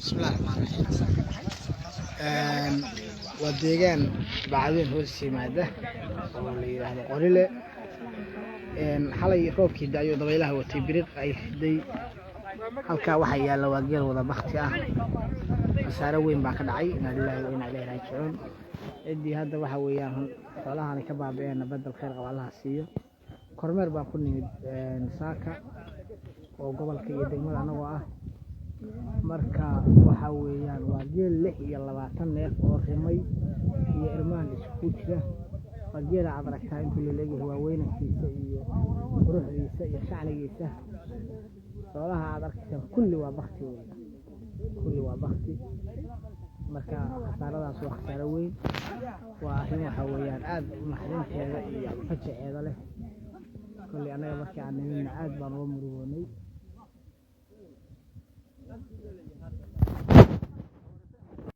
بسم الله الرحمن الرحيم. وديجان بعدين هو السمادة واللي هذا قليل حلي روبكي دايو ضبيلها وتبريق أي دي halka waxa yaala waa geel wada baqti ah asaaro weyn baa ka dhacay inaa ilaahay weyn ilaahay raajicoon cidii hadda waxa weeyaan xoolahan ka baabeen badal khayr qaba Allah siiyo kormeer baa ku nimid saaka oo gobolka iyo degmada anagu ah marka waxa weeyaan waa geel 26 neef oo rimay iyo irmaan isku jira waa geel aad aragtaa intuu leeyahay waa weynkiisa iyo quruxdiisa iyo shacnigiisa xoolaha aad arkaysan kulli waa baqti marka khasaaradaas waa khasaaro weyn waa arrin waxa weeyaan aad u naxdinteeda iyo fajaceeda leh kulli anaga markii aan nimidna aad baan uga murugoonay